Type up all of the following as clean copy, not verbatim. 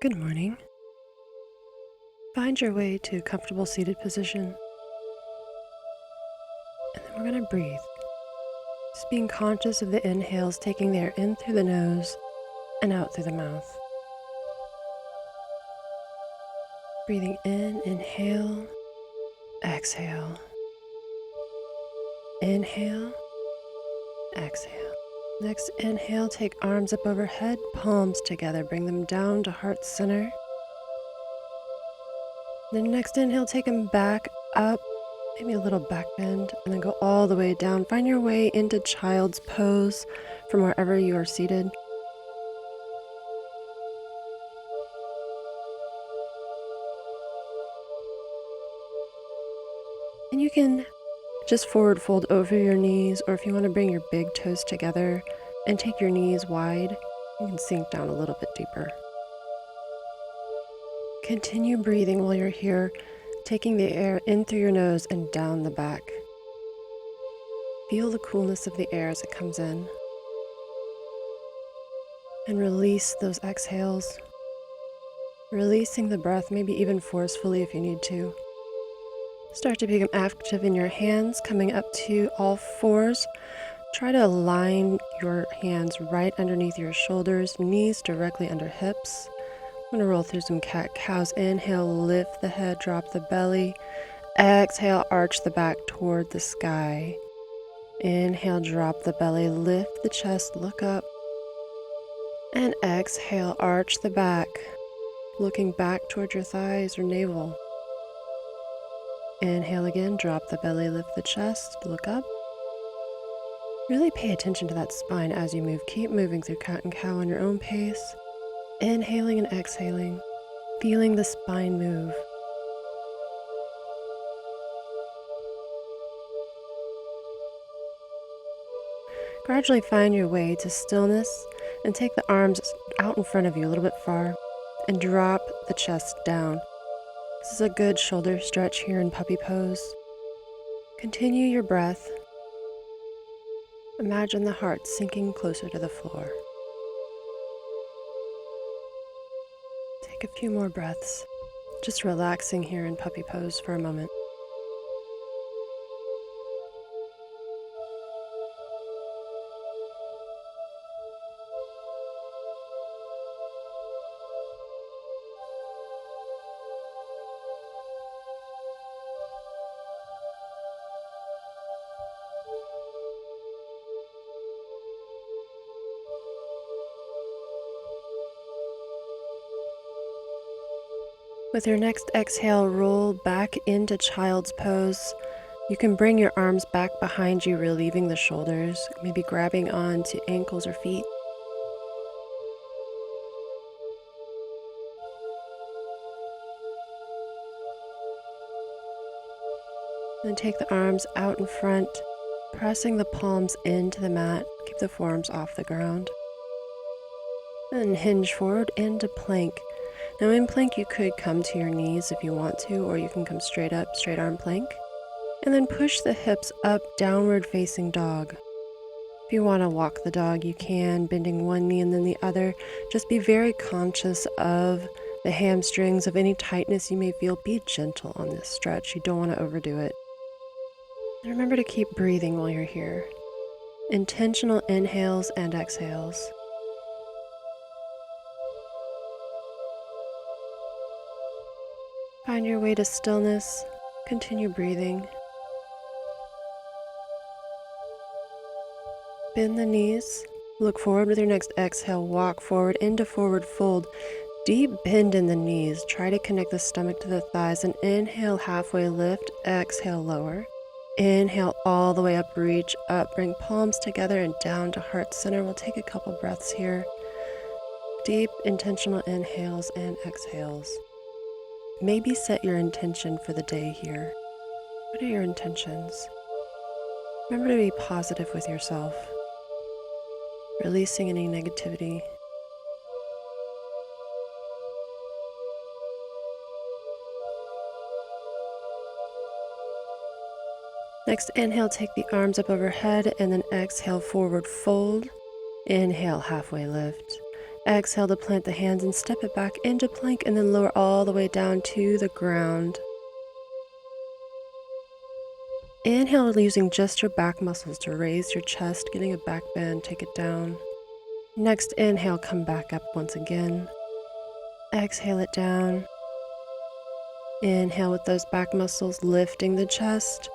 Good morning. Find your way to a comfortable seated position, and then we're going to breathe. Just being conscious of the inhales, taking the air in through the nose and out through the mouth. Breathing in, inhale, exhale. Inhale, exhale. Next inhale, take arms up overhead, palms together, bring them down to heart center. Then next inhale, take them back up, maybe a little back bend, and then go all the way down. Find your way into child's pose from wherever you are seated. And you can just forward fold over your knees, or if you want to bring your big toes together and take your knees wide, you can sink down a little bit deeper. Continue breathing while you're here, taking the air in through your nose and down the back. Feel the coolness of the air as it comes in. And release those exhales, releasing the breath, maybe even forcefully if you need to. Start to become active in your hands, coming up to all fours. Try to align your hands right underneath your shoulders, knees directly under hips. I'm going to roll through some cat-cows. Inhale, lift the head, drop the belly. Exhale, arch the back toward the sky. Inhale, drop the belly, lift the chest, look up. And exhale, arch the back, looking back toward your thighs or navel. Inhale again, drop the belly, lift the chest, look up. Really pay attention to that spine as you move. Keep moving through cat and cow on your own pace. Inhaling and exhaling, feeling the spine move. Gradually find your way to stillness and take the arms out in front of you a little bit far and drop the chest down. This is a good shoulder stretch here in puppy pose. Continue your breath. Imagine the heart sinking closer to the floor. Take a few more breaths, just relaxing here in puppy pose for a moment. With your next exhale, roll back into child's pose. You can bring your arms back behind you, relieving the shoulders, maybe grabbing onto ankles or feet. Then take the arms out in front, pressing the palms into the mat. Keep the forearms off the ground. Then hinge forward into plank. Now in plank you could come to your knees if you want to, or you can come straight up, straight arm plank. And then push the hips up, downward facing dog. If you want to walk the dog, you can, bending one knee and then the other. Just be very conscious of the hamstrings, of any tightness you may feel. Be gentle on this stretch. You don't want to overdo it. And remember to keep breathing while you're here. Intentional inhales and exhales. Find your way to stillness. Continue breathing. Bend the knees. Look forward with your next exhale. Walk forward into forward fold. Deep bend in the knees. Try to connect the stomach to the thighs. And inhale, halfway lift. Exhale, lower. Inhale all the way up, reach up. Bring palms together and down to heart center. We'll take a couple breaths here. Deep, intentional inhales and exhales. Maybe set your intention for the day here. What are your intentions? Remember to be positive with yourself, releasing any negativity. Next, inhale, take the arms up overhead, and then exhale, forward fold. Inhale, halfway lift. Exhale to plant the hands and step it back into plank and then lower all the way down to the ground. Inhale using just your back muscles to raise your chest, getting a back bend, take it down. Next inhale, come back up once again. Exhale it down. Inhale with those back muscles, lifting the chest.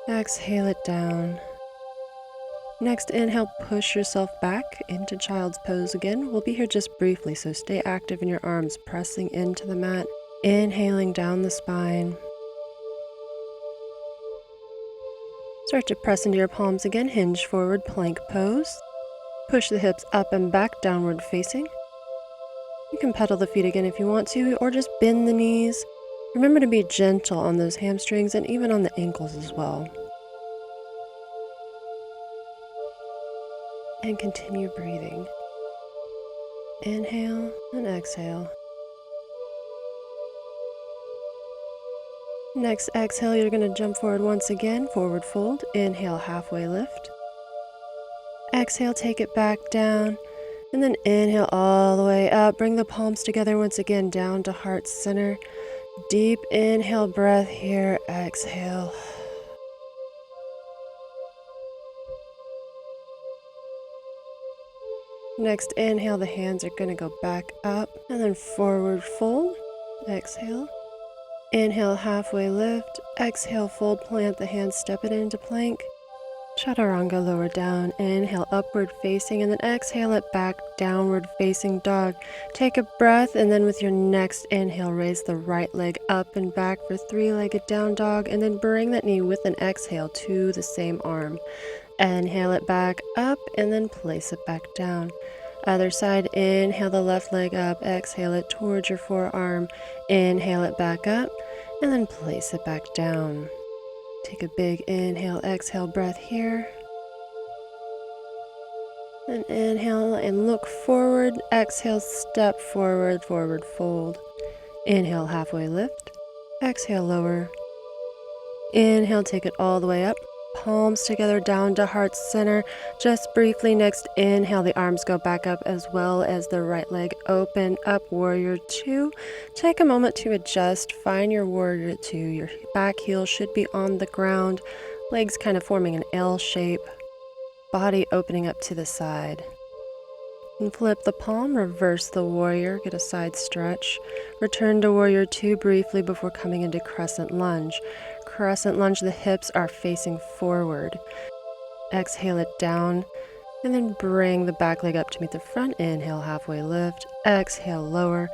Exhale it down. Next inhale, push yourself back into child's pose again. We'll be here just briefly, so stay active in your arms, pressing into the mat. Inhaling down the spine. Start to press into your palms again, hinge forward, plank pose. Push the hips up and back, downward facing. You can pedal the feet again if you want to, or just bend the knees. Remember to be gentle on those hamstrings and even on the ankles as well. And continue breathing. Inhale and exhale. Next exhale, you're going to jump forward once again, forward fold. Inhale, halfway lift. Exhale, take it back down. And then inhale all the way up. Bring the palms together once again, down to heart center. Deep inhale breath here. Exhale. Next inhale, the hands are going to go back up and then forward fold. Exhale. Inhale, halfway lift. Exhale, fold, plant the hands, step it into plank. Chaturanga, lower down. Inhale, upward facing, and then exhale it back, downward facing dog. Take a breath, and then with your next inhale, raise the right leg up and back for three-legged down dog, and then bring that knee with an exhale to the same arm. Inhale it back up, and then place it back down. Other side, inhale the left leg up, exhale it towards your forearm. Inhale it back up, and then place it back down. Take a big inhale, exhale breath here. And inhale and look forward. Exhale, step forward, forward fold. Inhale, halfway lift. Exhale, lower. Inhale, take it all the way up. Palms together down to heart center. Just briefly, next inhale, the arms go back up as well as the right leg open up, warrior two. Take a moment to adjust, find your warrior two. Your back heel should be on the ground, legs kind of forming an L shape, body opening up to the side. And flip the palm, reverse the warrior, get a side stretch. Return to warrior two briefly before coming into crescent lunge. Crescent lunge, the hips are facing forward. Exhale it down, and then bring the back leg up to meet the front. Inhale, halfway lift. Exhale, lower.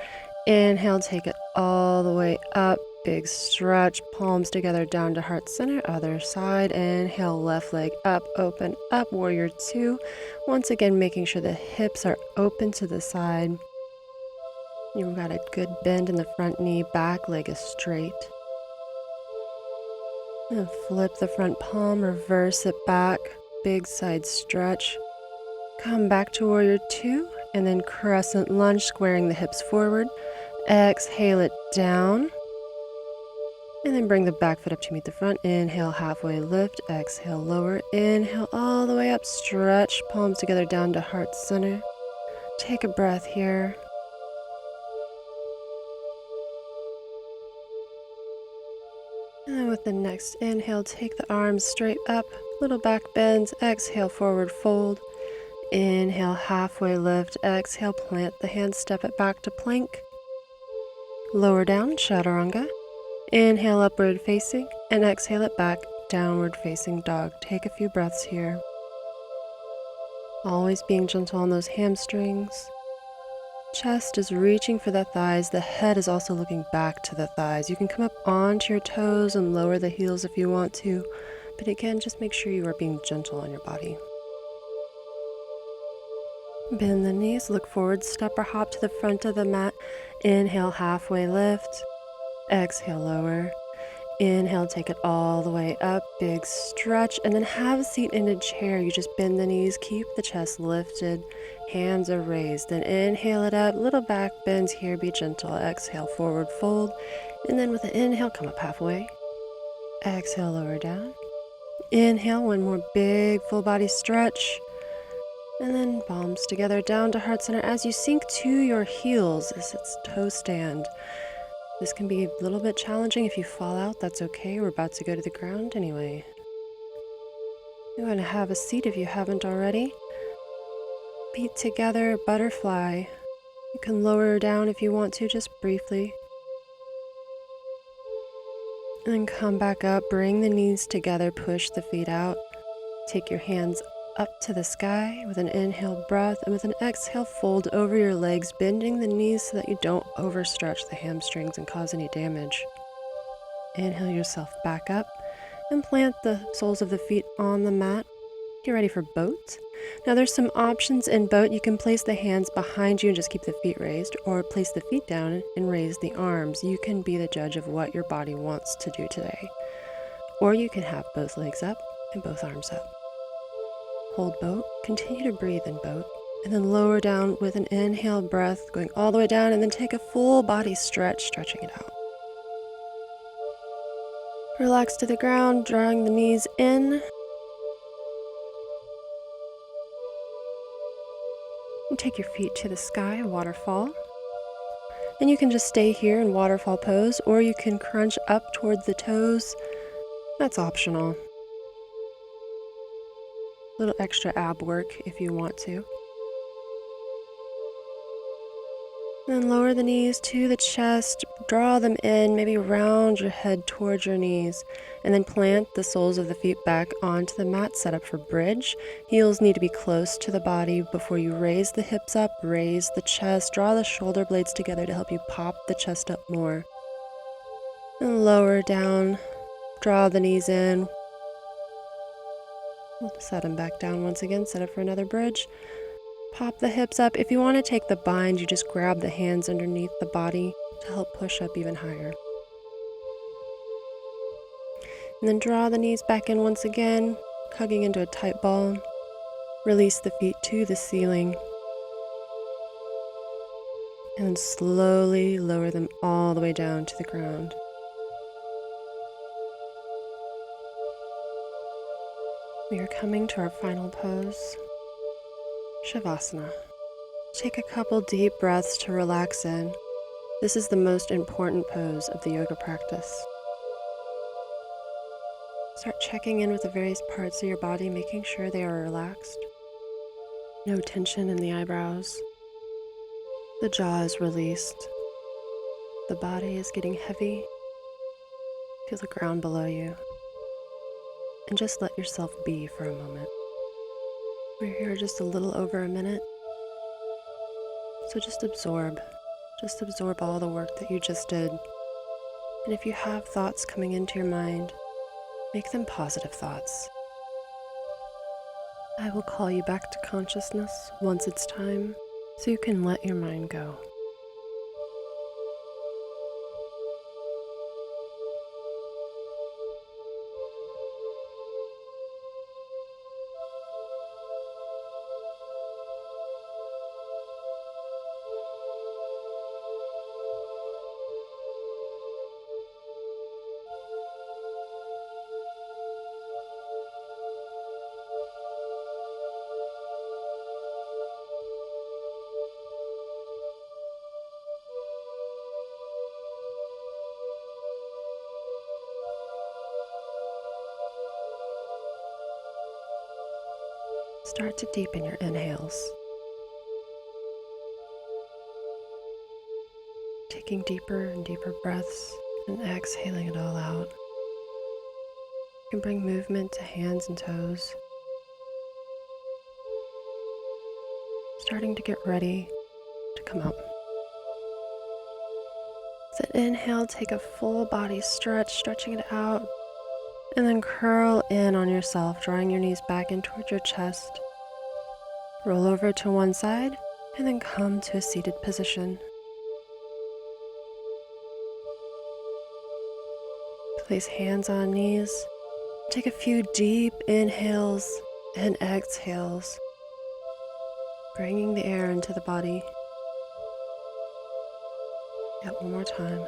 Inhale, take it all the way up. Big stretch, palms together down to heart center. Other side. Inhale, left leg up, open up, warrior two. Once again, making sure the hips are open to the side. You've got a good bend in the front knee, back leg is straight. And flip the front palm, reverse it back, big side stretch. Come back to warrior two, and then crescent lunge, squaring the hips forward. Exhale it down. And then bring the back foot up to meet the front. Inhale, halfway lift. Exhale, lower. Inhale, all the way up. Stretch, palms together down to heart center. Take a breath here. And with the next inhale, take the arms straight up. Little back bends. Exhale, forward fold. Inhale, halfway lift. Exhale, plant the hands, step it back to plank. Lower down, chaturanga. Inhale, upward facing, and exhale it back, downward facing dog. Take a few breaths here. Always being gentle on those hamstrings. Chest is reaching for the thighs. The head is also looking back to the thighs. You can come up onto your toes and lower the heels if you want to, but again, just make sure you are being gentle on your body. Bend the knees, look forward, step or hop to the front of the mat. Inhale, halfway lift. Exhale, lower. Inhale, take it all the way up, big stretch, and then have a seat in a chair. You just bend the knees, keep the chest lifted, hands are raised. Then inhale it up, little back bends here, be gentle. Exhale, forward fold, and then with an inhale, come up halfway. Exhale, lower down. Inhale, one more big full body stretch. And then palms together down to heart center as you sink to your heels as it's toe stand. This can be a little bit challenging. If you fall out, that's okay. We're about to go to the ground anyway. You're going to have a seat if you haven't already. Feet together, butterfly. You can lower down if you want to, just briefly. And then come back up, bring the knees together, push the feet out. Take your hands up to the sky with an inhale breath, and with an exhale, fold over your legs, bending the knees so that you don't overstretch the hamstrings and cause any damage. Inhale yourself back up and plant the soles of the feet on the mat. Get ready for boat. Now there's some options in boat. You can place the hands behind you and just keep the feet raised, or place the feet down and raise the arms. You can be the judge of what your body wants to do today. Or you can have both legs up and both arms up. Hold boat, continue to breathe in boat, and then lower down with an inhale breath, going all the way down, and then take a full body stretch, stretching it out. Relax to the ground, drawing the knees in. And take your feet to the sky, waterfall. And you can just stay here in waterfall pose, or you can crunch up towards the toes. That's optional. A little extra ab work if you want to. Then lower the knees to the chest, draw them in, maybe round your head towards your knees, and then plant the soles of the feet back onto the mat, set up for bridge. Heels need to be close to the body before you raise the hips up, raise the chest, draw the shoulder blades together to help you pop the chest up more. And lower down, draw the knees in. We'll set them back down once again, set up for another bridge. Pop the hips up. If you want to take the bind, you just grab the hands underneath the body to help push up even higher. And then draw the knees back in once again, hugging into a tight ball. Release the feet to the ceiling. And slowly lower them all the way down to the ground. We are coming to our final pose, Shavasana. Take a couple deep breaths to relax in. This is the most important pose of the yoga practice. Start checking in with the various parts of your body, making sure they are relaxed. No tension in the eyebrows. The jaw is released. The body is getting heavy. Feel the ground below you. And just let yourself be for a moment. We're here just a little over a minute. So just absorb all the work that you just did. And if you have thoughts coming into your mind, make them positive thoughts. I will call you back to consciousness once it's time, so you can let your mind go. Start to deepen your inhales. Taking deeper and deeper breaths and exhaling it all out. You can bring movement to hands and toes. Starting to get ready to come up. With an inhale, take a full body stretch, stretching it out. And then curl in on yourself, drawing your knees back in towards your chest. Roll over to one side, and then come to a seated position. Place hands on knees. Take a few deep inhales and exhales, bringing the air into the body. Yep, one more time.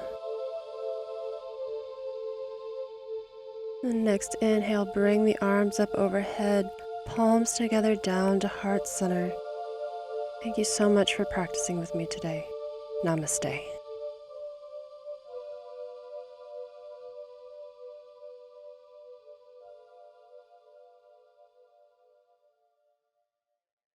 The next inhale, bring the arms up overhead, palms together down to heart center. Thank you so much for practicing with me today. Namaste.